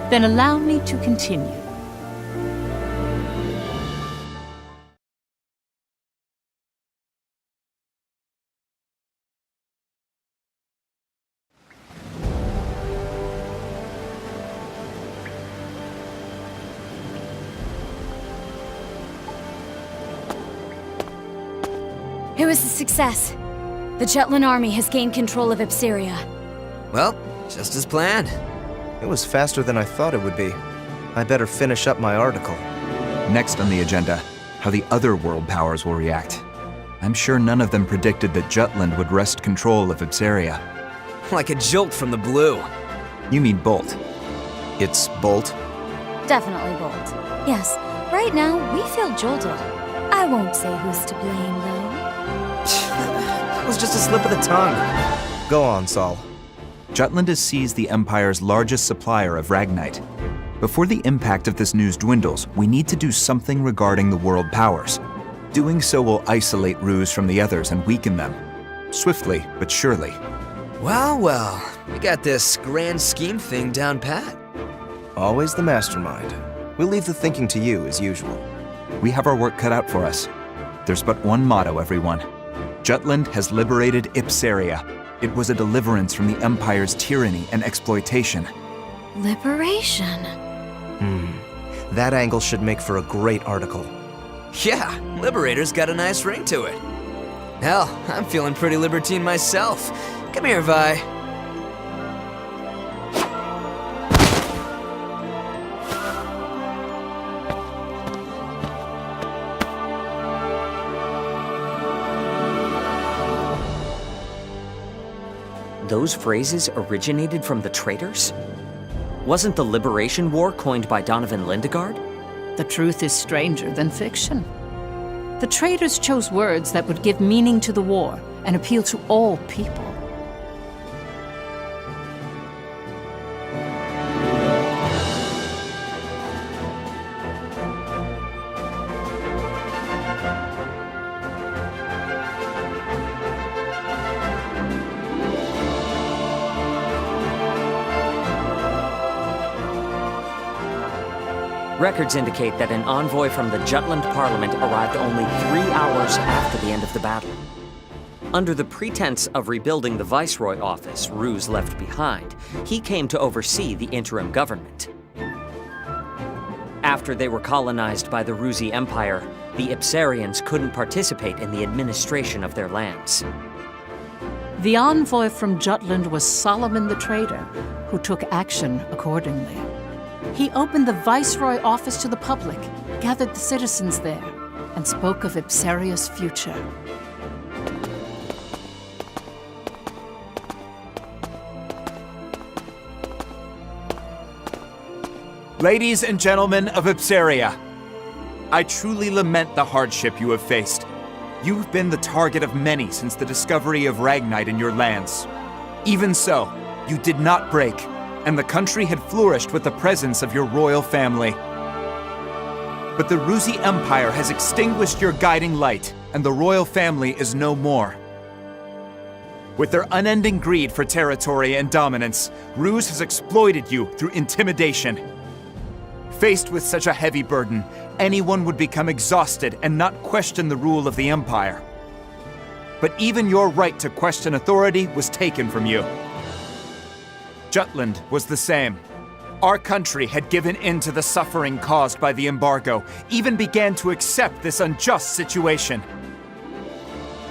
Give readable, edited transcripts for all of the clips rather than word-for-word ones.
Then allow me to continue. It was a success. The Jutland army has gained control of Ipseria. Well, just as planned. It was faster than I thought it would be. I better finish up my article. Next on the agenda, how the other world powers will react. I'm sure none of them predicted that Jutland would wrest control of Ipseria. Like a jolt from the blue. You mean bolt. It's Bolt? Definitely Bolt. Yes, right now we feel jolted. I won't say who's to blame, though. It was just a slip of the tongue. Go on, Saul. Jutland has seized the Empire's largest supplier of Ragnite. Before the impact of this news dwindles, we need to do something regarding the world powers. Doing so will isolate Ruse from the others and weaken them. Swiftly, but surely. Well, well, we got this grand scheme thing down pat. Always the mastermind. We'll leave the thinking to you, as usual. We have our work cut out for us. There's but one motto, everyone. Jutland has liberated Ipseria. It was a deliverance from the Empire's tyranny and exploitation. Liberation. That angle should make for a great article. Yeah, Liberator's got a nice ring to it. Hell, I'm feeling pretty libertine myself. Come here, Vi. Those phrases originated from the traitors? Wasn't the Liberation War coined by Donovan Lindegard? The truth is stranger than fiction. The traitors chose words that would give meaning to the war and appeal to all people. Records indicate that an envoy from the Jutland Parliament arrived only 3 hours after the end of the battle. Under the pretense of rebuilding the Viceroy office Ruse left behind, he came to oversee the interim government. After they were colonized by the Rusi Empire, the Ipsarians couldn't participate in the administration of their lands. The envoy from Jutland was Solomon the Trader, who took action accordingly. He opened the Viceroy office to the public, gathered the citizens there, and spoke of Ipseria's future. Ladies and gentlemen of Ipseria, I truly lament the hardship you have faced. You've been the target of many since the discovery of Ragnite in your lands. Even so, you did not break, and the country had flourished with the presence of your royal family. But the Rusi Empire has extinguished your guiding light, and the royal family is no more. With their unending greed for territory and dominance, Ruse has exploited you through intimidation. Faced with such a heavy burden, anyone would become exhausted and not question the rule of the Empire. But even your right to question authority was taken from you. Jutland was the same. Our country had given in to the suffering caused by the embargo, even began to accept this unjust situation.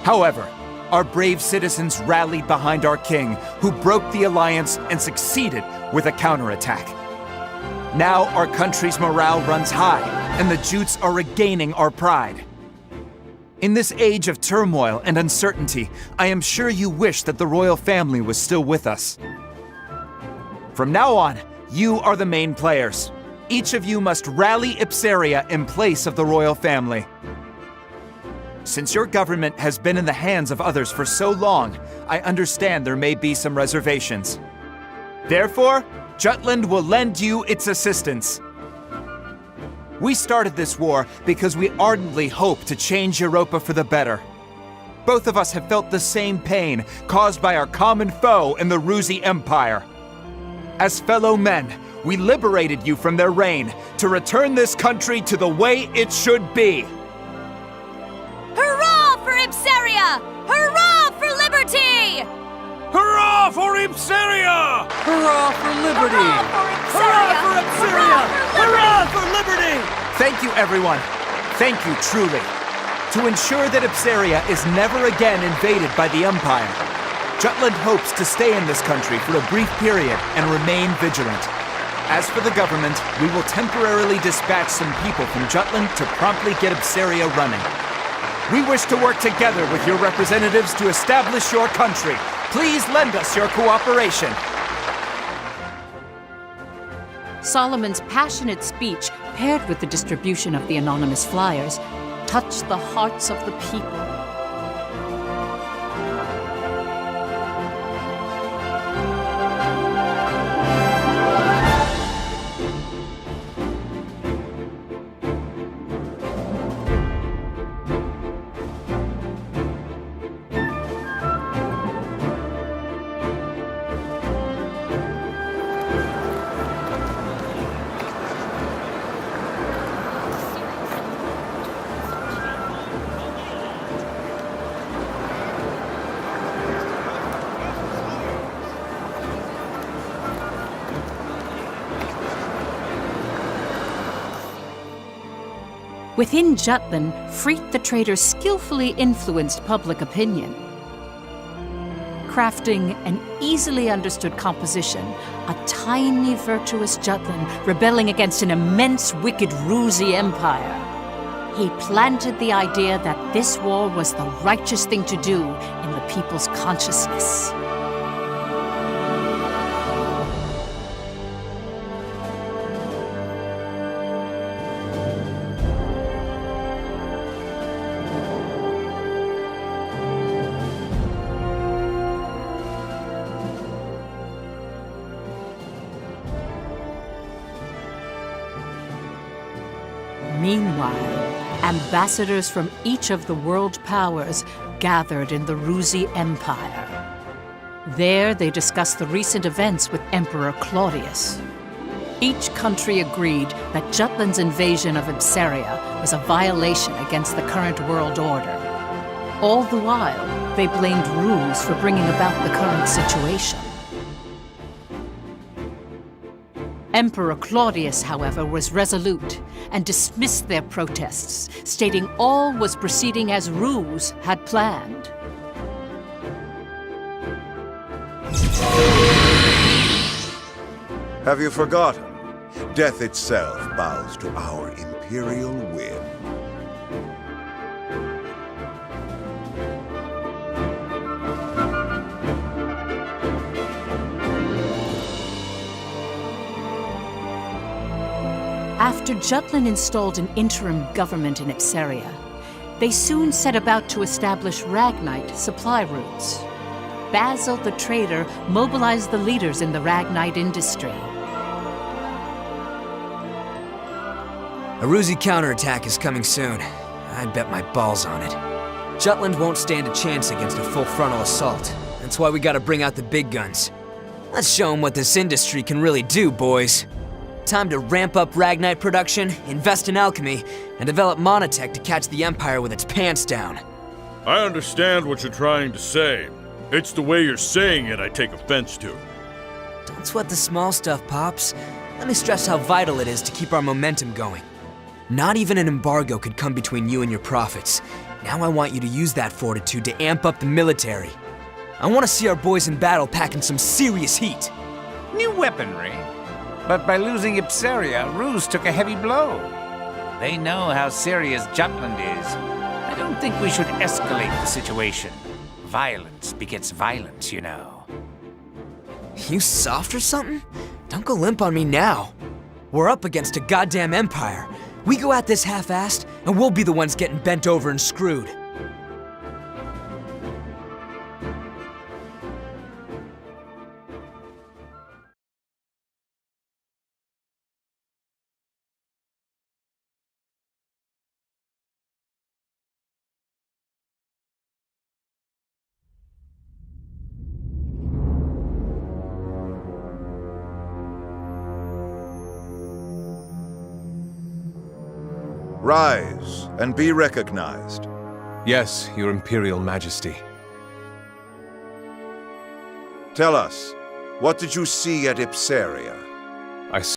However, our brave citizens rallied behind our king, who broke the alliance and succeeded with a counterattack. Now our country's morale runs high, and the Jutes are regaining our pride. In this age of turmoil and uncertainty, I am sure you wish that the royal family was still with us. From now on, you are the main players. Each of you must rally Ipseria in place of the royal family. Since your government has been in the hands of others for so long, I understand there may be some reservations. Therefore, Jutland will lend you its assistance. We started this war because we ardently hope to change Europa for the better. Both of us have felt the same pain caused by our common foe in the Ruzi Empire. As fellow men, we liberated you from their reign to return this country to the way it should be. Hurrah for Ipsaria! Hurrah for liberty! Hurrah for Ipsaria! Hurrah for liberty! Hurrah for Ipsaria! Hurrah for liberty! Thank you, everyone. Thank you, truly. To ensure that Ipsaria is never again invaded by the Empire, Jutland hopes to stay in this country for a brief period and remain vigilant. As for the government, we will temporarily dispatch some people from Jutland to promptly get Ipsaria running. We wish to work together with your representatives to establish your country. Please lend us your cooperation. Solomon's passionate speech, paired with the distribution of the anonymous flyers, touched the hearts of the people. Within Jutland, Freet the Trader skillfully influenced public opinion. Crafting an easily understood composition, a tiny virtuous Jutland rebelling against an immense wicked Ruzi empire. He planted the idea that this war was the righteous thing to do in the people's consciousness. Meanwhile, ambassadors from each of the world powers gathered in the Ruzi Empire. There, they discussed the recent events with Emperor Claudius. Each country agreed that Jutland's invasion of Ipsaria was a violation against the current world order. All the while, they blamed Ruse for bringing about the current situation. Emperor Claudius, however, was resolute and dismissed their protests, stating all was proceeding as Ruse had planned. Have you forgotten? Death itself bows to our imperial whim. After Jutland installed an interim government in Ipsaria, they soon set about to establish Ragnite supply routes. Basil the Trader mobilized the leaders in the Ragnite industry. A Ruzi counterattack is coming soon. I'd bet my balls on it. Jutland won't stand a chance against a full frontal assault. That's why we gotta bring out the big guns. Let's show them what this industry can really do, boys. Time to ramp up Ragnite production, invest in alchemy, and develop monotech to catch the Empire with its pants down. I understand what you're trying to say. It's the way you're saying it I take offense to. Don't sweat the small stuff, Pops. Let me stress how vital it is to keep our momentum going. Not even an embargo could come between you and your profits. Now I want you to use that fortitude to amp up the military. I want to see our boys in battle packing some serious heat. New weaponry? But by losing Ipsaria, Ruse took a heavy blow. They know how serious Jutland is. I don't think we should escalate the situation. Violence begets violence, you know. You soft or something? Don't go limp on me now. We're up against a goddamn empire. We go at this half-assed, and we'll be the ones getting bent over and screwed. Rise and be recognized. Yes, Your Imperial Majesty. Tell us, what did you see at Ipsaria? I